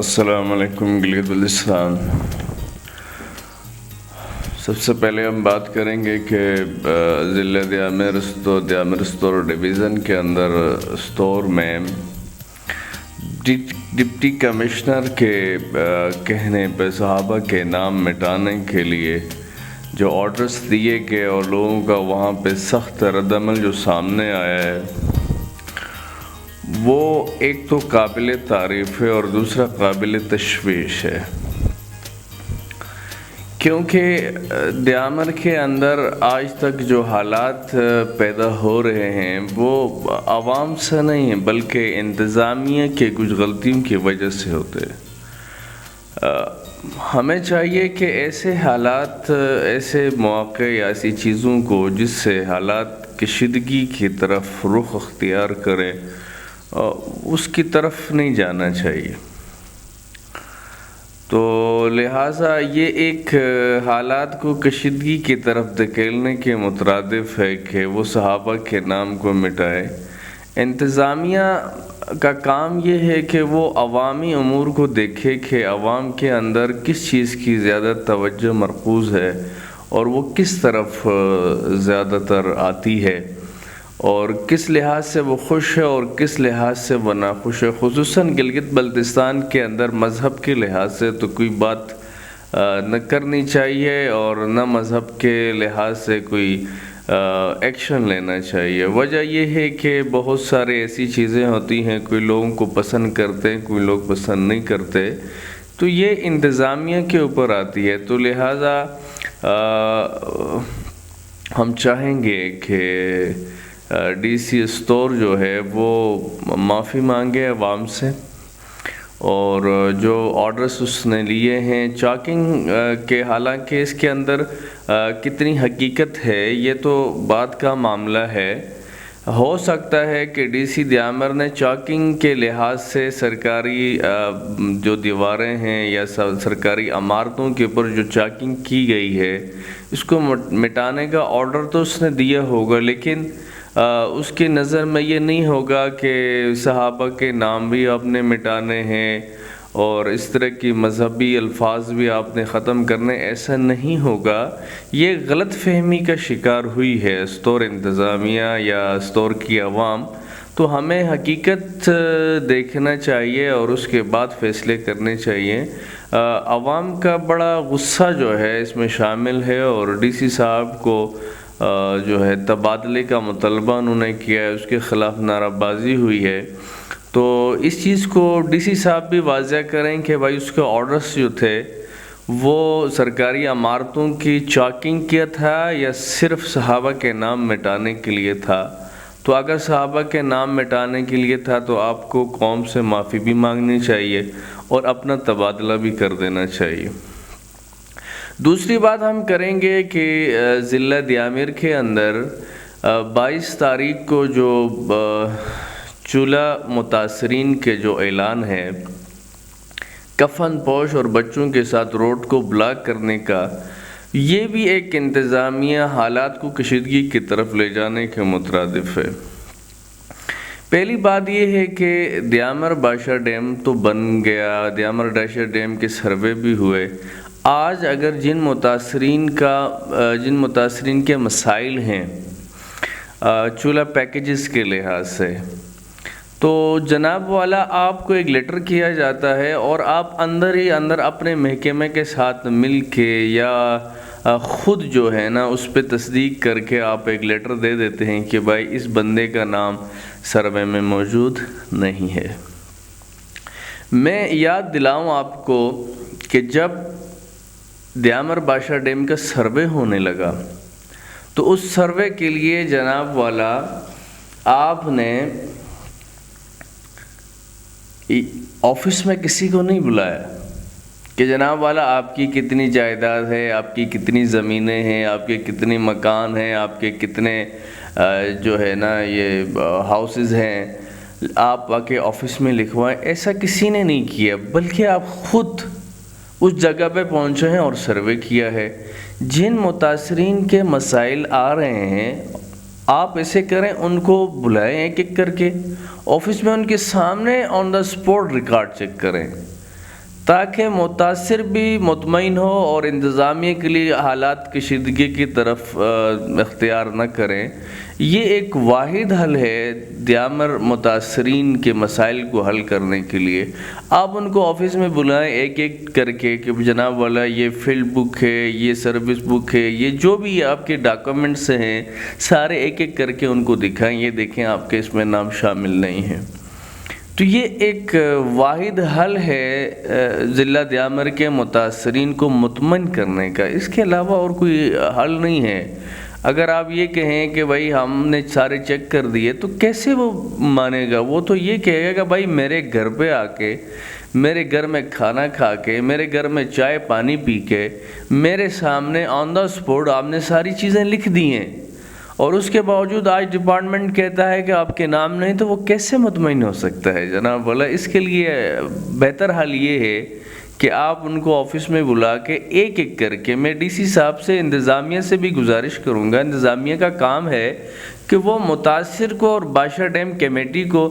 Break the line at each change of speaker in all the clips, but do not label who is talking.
السلام علیکم گلگت بلتستان۔ سب سے پہلے ہم بات کریں گے کہ ضلع دیامر استور ڈویژن کے اندر استور میں ڈپٹی کمشنر کے کہنے پہ صحابہ کے نام مٹانے کے لیے جو آرڈرز دیے گئے اور لوگوں کا وہاں پہ سخت رد عمل جو سامنے آیا ہے، وہ ایک تو قابل تعریف ہے اور دوسرا قابل تشویش ہے، کیونکہ دیامر کے اندر آج تک جو حالات پیدا ہو رہے ہیں وہ عوام سے نہیں ہیں بلکہ انتظامیہ کے کچھ غلطیوں کی وجہ سے ہوتے ہیں۔ ہمیں چاہیے کہ ایسے حالات، ایسے مواقع یا ایسی چیزوں کو جس سے حالات کشیدگی کی طرف رخ اختیار کریں، اس کی طرف نہیں جانا چاہیے۔ تو لہٰذا یہ ایک حالات کو کشیدگی کی طرف دھکیلنے کے مترادف ہے کہ وہ صحابہ کے نام کو مٹائے۔ انتظامیہ کا کام یہ ہے کہ وہ عوامی امور کو دیکھے کہ عوام کے اندر کس چیز کی زیادہ توجہ مرکوز ہے اور وہ کس طرف زیادہ تر آتی ہے، اور کس لحاظ سے وہ خوش ہے اور کس لحاظ سے وہ ناخوش ہے۔ خصوصاً گلگت بلتستان کے اندر مذہب کے لحاظ سے تو کوئی بات نہ کرنی چاہیے اور نہ مذہب کے لحاظ سے کوئی ایکشن لینا چاہیے۔ وجہ یہ ہے کہ بہت سارے ایسی چیزیں ہوتی ہیں، کوئی لوگوں کو پسند کرتے ہیں، کوئی لوگ پسند نہیں کرتے، تو یہ انتظامیہ کے اوپر آتی ہے۔ تو لہٰذا ہم چاہیں گے کہ ڈی سی استور جو ہے وہ معافی مانگے عوام سے، اور جو آرڈرز اس نے لیے ہیں چاکنگ کے، حالانکہ اس کے اندر کتنی حقیقت ہے یہ تو بات کا معاملہ ہے۔ ہو سکتا ہے کہ ڈی سی دیامر نے چاکنگ کے لحاظ سے سرکاری جو دیواریں ہیں یا سرکاری عمارتوں کے اوپر جو چاکنگ کی گئی ہے اس کو مٹانے کا آرڈر تو اس نے دیا ہوگا، لیکن اس کی نظر میں یہ نہیں ہوگا کہ صحابہ کے نام بھی آپ نے مٹانے ہیں اور اس طرح کی مذہبی الفاظ بھی آپ نے ختم کرنے، ایسا نہیں ہوگا۔ یہ غلط فہمی کا شکار ہوئی ہے استور انتظامیہ یا استور کی عوام، تو ہمیں حقیقت دیکھنا چاہیے اور اس کے بعد فیصلے کرنے چاہیے۔ عوام کا بڑا غصہ جو ہے اس میں شامل ہے، اور ڈی سی صاحب کو جو ہے تبادلے کا مطالبہ انہوں نے کیا ہے، اس کے خلاف نعرہ بازی ہوئی ہے۔ تو اس چیز کو ڈی سی صاحب بھی واضح کریں کہ بھائی اس کے آرڈرز جو تھے وہ سرکاری عمارتوں کی چاکنگ کیا تھا یا صرف صحابہ کے نام مٹانے کے لیے تھا۔ تو اگر صحابہ کے نام مٹانے کے لیے تھا تو آپ کو قوم سے معافی بھی مانگنی چاہیے اور اپنا تبادلہ بھی کر دینا چاہیے۔ دوسری بات ہم کریں گے کہ ضلع دیامر کے اندر 22 تاریخ کو جو چولہا متاثرین کے جو اعلان ہے کفن پوش اور بچوں کے ساتھ روڈ کو بلاک کرنے کا، یہ بھی ایک انتظامیہ حالات کو کشیدگی کی طرف لے جانے کے مترادف ہے۔ پہلی بات یہ ہے کہ دیامر باشا ڈیم تو بن گیا، دیامر باشا ڈیم کے سروے بھی ہوئے۔ آج اگر جن متاثرین کے مسائل ہیں چولہا پیکیجز کے لحاظ سے، تو جناب والا آپ کو ایک لیٹر کیا جاتا ہے اور آپ اندر ہی اندر اپنے محکمے کے ساتھ مل کے یا خود جو ہے نا اس پہ تصدیق کر کے آپ ایک لیٹر دے دیتے ہیں کہ بھائی اس بندے کا نام سروے میں موجود نہیں ہے۔ میں یاد دلاؤں آپ کو کہ جب دیامر باشا ڈیم کا سروے ہونے لگا تو اس سروے کے لیے جناب والا آپ نے آفس میں کسی کو نہیں بلایا کہ جناب والا آپ کی کتنی جائیداد ہے، آپ کی کتنی زمینیں ہیں، آپ کے کتنے مکان ہیں، آپ کے کتنے جو ہے نا یہ ہاؤسز ہیں، آپ آ کے آفس میں لکھوائیں۔ ایسا کسی نے نہیں کیا، بلکہ آپ خود اس جگہ پہ پہنچے ہیں اور سروے کیا ہے۔ جن متاثرین کے مسائل آ رہے ہیں آپ ایسے کریں، ان کو بلائیں ایک ایک کر کے آفس میں، ان کے سامنے آن دا اسپاٹ ریکارڈ چیک کریں تاکہ متاثر بھی مطمئن ہو اور انتظامیہ کے لیے حالات کشیدگی کی طرف اختیار نہ کریں۔ یہ ایک واحد حل ہے دیامر متاثرین کے مسائل کو حل کرنے کے لیے۔ آپ ان کو آفس میں بلائیں ایک ایک کر کے کہ جناب والا یہ فیلڈ بک ہے، یہ سروس بک ہے، یہ جو بھی آپ کے ڈاکومنٹس ہیں سارے ایک ایک کر کے ان کو دکھائیں، یہ دیکھیں آپ کے اس میں نام شامل نہیں ہے۔ تو یہ ایک واحد حل ہے ضلع دیامر کے متاثرین کو مطمئن کرنے کا، اس کے علاوہ اور کوئی حل نہیں ہے۔ اگر آپ یہ کہیں کہ بھائی ہم نے سارے چیک کر دیے تو کیسے وہ مانے گا؟ وہ تو یہ کہے گا کہ بھائی میرے گھر پہ آ کے، میرے گھر میں کھانا کھا کے، میرے گھر میں چائے پانی پی کے، میرے سامنے آن دا اسپاٹ آپ نے ساری چیزیں لکھ دی ہیں، اور اس کے باوجود آج ڈپارٹمنٹ کہتا ہے کہ آپ کے نام نہیں، تو وہ کیسے مطمئن ہو سکتا ہے جناب؟ بولا اس کے لیے بہتر حل یہ ہے کہ آپ ان کو آفس میں بلا کے ایک ایک کر کے، میں ڈی سی صاحب سے، انتظامیہ سے بھی گزارش کروں گا، انتظامیہ کا کام ہے کہ وہ متاثر کو اور بادشاہ ڈیم کمیٹی کو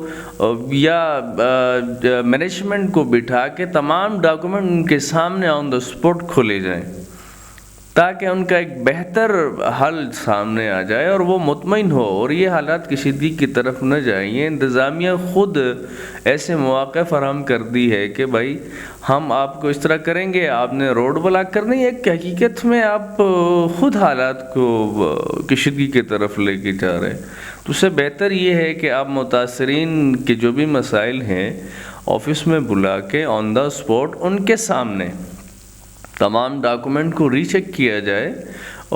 یا مینجمنٹ کو بٹھا کے تمام ڈاکومنٹ ان کے سامنے آن دا اسپاٹ کھولے جائیں، تاکہ ان کا ایک بہتر حل سامنے آ جائے اور وہ مطمئن ہو اور یہ حالات کشیدگی کی طرف نہ جائیں۔ یہ انتظامیہ خود ایسے مواقع فراہم کر دی ہے کہ بھائی ہم آپ کو اس طرح کریں گے، آپ نے روڈ بلاک کرنی ہے، ایک حقیقت میں آپ خود حالات کو کشیدگی کی طرف لے کے جا رہے ہیں۔ تو اس سے بہتر یہ ہے کہ آپ متاثرین کے جو بھی مسائل ہیں آفس میں بلا کے آن دا اسپاٹ ان کے سامنے تمام ڈاکومنٹ کو ری چیک کیا جائے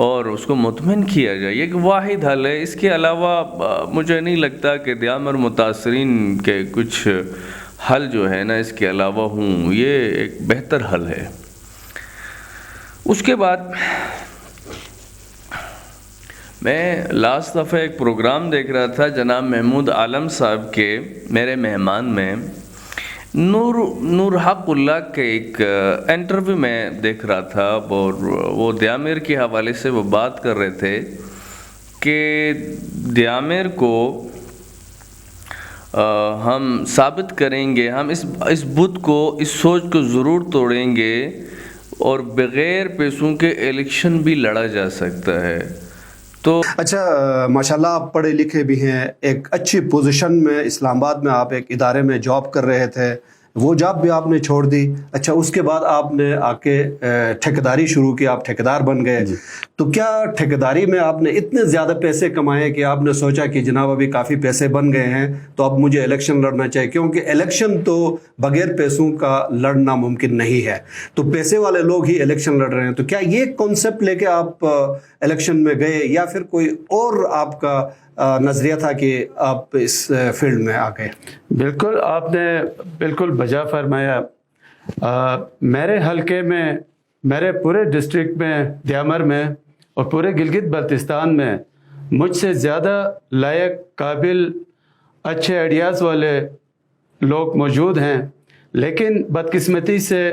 اور اس کو مطمئن کیا جائے۔ یہ ایک واحد حل ہے، اس کے علاوہ مجھے نہیں لگتا کہ دیامر متاثرین کے کچھ حل جو ہے نا اس کے علاوہ ہوں، یہ ایک بہتر حل ہے۔ اس کے بعد میں لاسٹ دفعہ ایک پروگرام دیکھ رہا تھا جناب محمود عالم صاحب کے، میرے مہمان میں نور حق اللہ کے ایک انٹرویو میں دیکھ رہا تھا، اور وہ دیامر کے حوالے سے وہ بات کر رہے تھے کہ دیامر کو ہم ثابت کریں گے، ہم اس بت کو، اس سوچ کو ضرور توڑیں گے اور بغیر پیسوں کے الیکشن بھی لڑا جا سکتا ہے۔ تو
اچھا، ماشاءاللہ آپ پڑھے لکھے بھی ہیں، ایک اچھی پوزیشن میں اسلام آباد میں آپ ایک ادارے میں جاب کر رہے تھے، وہ جاب بھی آپ نے چھوڑ دی۔ اچھا، اس کے بعد آپ نے آ کے ٹھیکیداری شروع کی، آپ ٹھیکیدار بن گئے۔ تو کیا ٹھیکیداری میں آپ نے اتنے زیادہ پیسے کمائے کہ آپ نے سوچا کہ جناب ابھی کافی پیسے بن گئے ہیں تو اب مجھے الیکشن لڑنا چاہیے، کیونکہ الیکشن تو بغیر پیسوں کا لڑنا ممکن نہیں ہے، تو پیسے والے لوگ ہی الیکشن لڑ رہے ہیں؟ تو کیا یہ کانسیپٹ لے کے آپ الیکشن میں گئے، یا پھر کوئی اور آپ کا نظریہ تھا کہ آپ اس فیلڈ میں آ گئے؟
بالکل، آپ نے بالکل بجا فرمایا۔ میرے حلقے میں، میرے پورے ڈسٹرکٹ میں، دیامر میں اور پورے گلگت بلتستان میں مجھ سے زیادہ لائق، قابل، اچھے آئیڈیاز والے لوگ موجود ہیں، لیکن بدقسمتی سے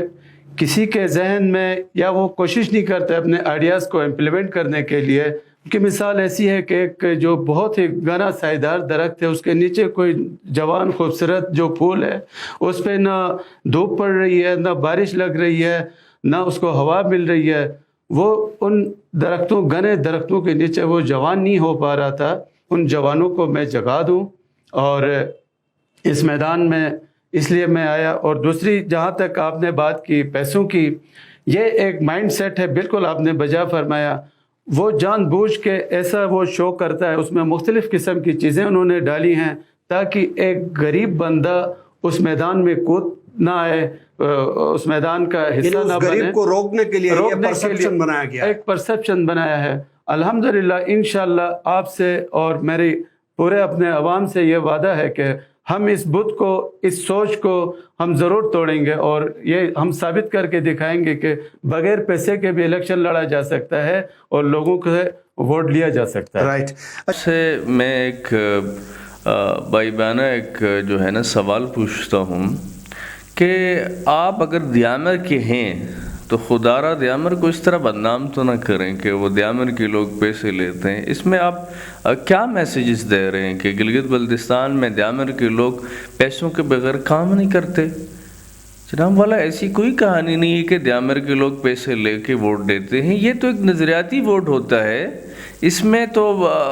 کسی کے ذہن میں یا وہ کوشش نہیں کرتے اپنے آئیڈیاز کو امپلیمنٹ کرنے کے لیے۔ کی مثال ایسی ہے کہ ایک جو بہت ہی گھنا سائیدار درخت ہے، اس کے نیچے کوئی جوان خوبصورت جو پھول ہے، اس پہ نہ دھوپ پڑ رہی ہے، نہ بارش لگ رہی ہے، نہ اس کو ہوا مل رہی ہے، وہ ان درختوں، گھنے درختوں کے نیچے وہ جوان نہیں ہو پا رہا تھا۔ ان جوانوں کو میں جگا دوں، اور اس میدان میں اس لیے میں آیا۔ اور دوسری، جہاں تک آپ نے بات کی پیسوں کی، یہ ایک مائنڈ سیٹ ہے، بالکل آپ نے بجا فرمایا۔ وہ جان بوجھ کے ایسا وہ شو کرتا ہے، اس میں مختلف قسم کی چیزیں انہوں نے ڈالی ہیں تاکہ ایک غریب بندہ اس میدان میں کود نہ آئے، اس میدان کا حصہ نہ بنے۔
غریب کو روکنے کے لیے یہ پرسپشن بنایا گیا،
ایک پرسپشن بنایا ہے۔ الحمدللہ، انشاءاللہ آپ سے اور میری پورے اپنے عوام سے یہ وعدہ ہے کہ ہم اس بت کو، اس سوچ کو ہم ضرور توڑیں گے، اور یہ ہم ثابت کر کے دکھائیں گے کہ بغیر پیسے کے بھی الیکشن لڑا جا سکتا ہے اور لوگوں سے ووٹ لیا جا سکتا ہے۔
رائٹ۔
سے میں ایک بھائی بانہ ایک جو ہے نا سوال پوچھتا ہوں کہ آپ اگر دیامر کے ہیں تو خدا را دیامر کو اس طرح بدنام تو نہ کریں کہ وہ دیامر کے لوگ پیسے لیتے ہیں۔ اس میں آپ کیا میسیجز دے رہے ہیں کہ گلگت بلتستان میں دیامر کے لوگ پیسوں کے بغیر کام نہیں کرتے؟ جناب والا ایسی کوئی کہانی نہیں ہے کہ دیامر کے لوگ پیسے لے کے ووٹ دیتے ہیں. یہ تو ایک نظریاتی ووٹ ہوتا ہے. اس میں تو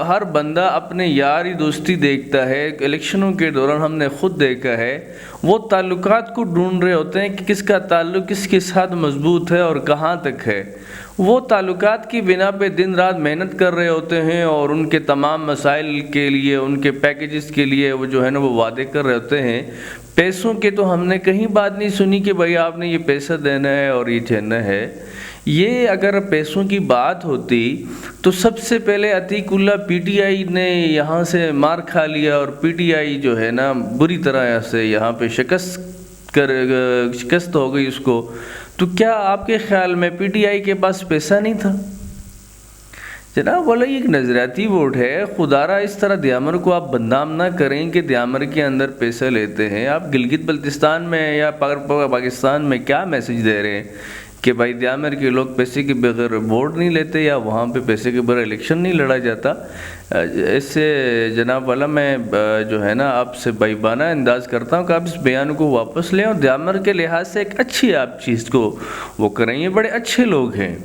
ہر بندہ اپنے یاری دوستی دیکھتا ہے. الیکشنوں کے دوران ہم نے خود دیکھا ہے وہ تعلقات کو ڈھونڈ رہے ہوتے ہیں کہ کس کا تعلق کس کے ساتھ مضبوط ہے اور کہاں تک ہے. وہ تعلقات کی بنا پہ دن رات محنت کر رہے ہوتے ہیں اور ان کے تمام مسائل کے لیے ان کے پیکیجز کے لیے وہ جو ہے نا وہ وعدے کر رہے ہوتے ہیں. پیسوں کے تو ہم نے کہیں بات نہیں سنی کہ بھائی آپ نے یہ پیسہ دینا ہے اور یہ دینا ہے. یہ اگر پیسوں کی بات ہوتی تو سب سے پہلے عتیق اللہ پی ٹی آئی نے یہاں سے مار کھا لیا اور پی ٹی آئی جو ہے نا بری طرح سے یہاں پہ شکست ہو گئی اس کو. تو کیا آپ کے خیال میں پی ٹی آئی کے پاس پیسہ نہیں تھا؟ جناب والا یہ ایک نظریاتی ووٹ ہے. خدا را اس طرح دیامر کو آپ بدنام نہ کریں کہ دیامر کے اندر پیسہ لیتے ہیں. آپ گلگت بلتستان میں یا پاکستان میں کیا میسج دے رہے ہیں کہ بھائی دیامر کے لوگ پیسے کے بغیر ووٹ نہیں لیتے یا وہاں پہ پیسے کے بغیر الیکشن نہیں لڑا جاتا؟ اس سے جناب والا میں جو ہے نا آپ سے بائبانہ انداز کرتا ہوں کہ آپ اس بیان کو واپس لیں اور دیامر کے لحاظ سے ایک اچھی آپ چیز کو وہ کریں. یہ بڑے اچھے لوگ ہیں.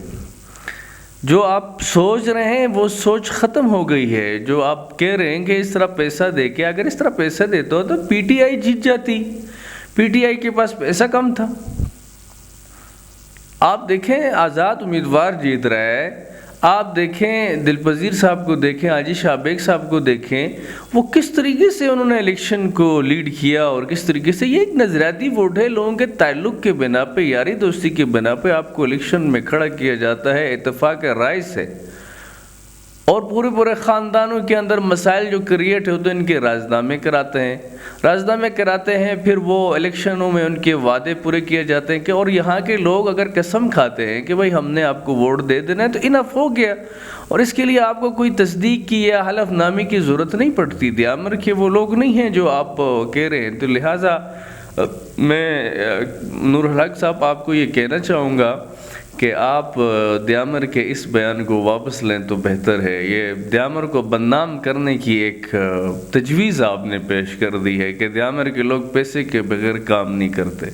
جو آپ سوچ رہے ہیں وہ سوچ ختم ہو گئی ہے. جو آپ کہہ رہے ہیں کہ اس طرح پیسہ دے کے, اگر اس طرح پیسہ دیتے ہو تو پی ٹی آئی جیت جاتی. پی ٹی آئی کے پاس پیسہ کم تھا. آپ دیکھیں آزاد امیدوار جیت رہا ہے. آپ دیکھیں دلپذیر صاحب کو دیکھیں, حاجی شاہ بیگ صاحب کو دیکھیں, وہ کس طریقے سے انہوں نے الیکشن کو لیڈ کیا اور کس طریقے سے. یہ ایک نظریاتی ووٹ ہے. لوگوں کے تعلق کے بنا پہ, یاری دوستی کے بنا پہ آپ کو الیکشن میں کھڑا کیا جاتا ہے اتفاق رائے سے. اور پورے خاندانوں کے اندر مسائل جو کریٹ ہوتے ہیں ان کے رازنامے کراتے ہیں. پھر وہ الیکشنوں میں ان کے وعدے پورے کیے جاتے ہیں کہ اور یہاں کے لوگ اگر قسم کھاتے ہیں کہ بھائی ہم نے آپ کو ووٹ دے دینا ہے تو انف ہو گیا, اور اس کے لیے آپ کو کوئی تصدیق کی یا حلف نامی کی ضرورت نہیں پڑتی. دیامر کے وہ لوگ نہیں ہیں جو آپ کہہ رہے ہیں. تو لہٰذا میں نور الحق صاحب آپ کو یہ کہنا چاہوں گا کہ آپ دیامر کے اس بیان کو واپس لیں تو بہتر ہے. یہ دیامر کو بدنام کرنے کی ایک تجویز آپ نے پیش کر دی ہے کہ دیامر کے لوگ پیسے کے بغیر کام نہیں کرتے.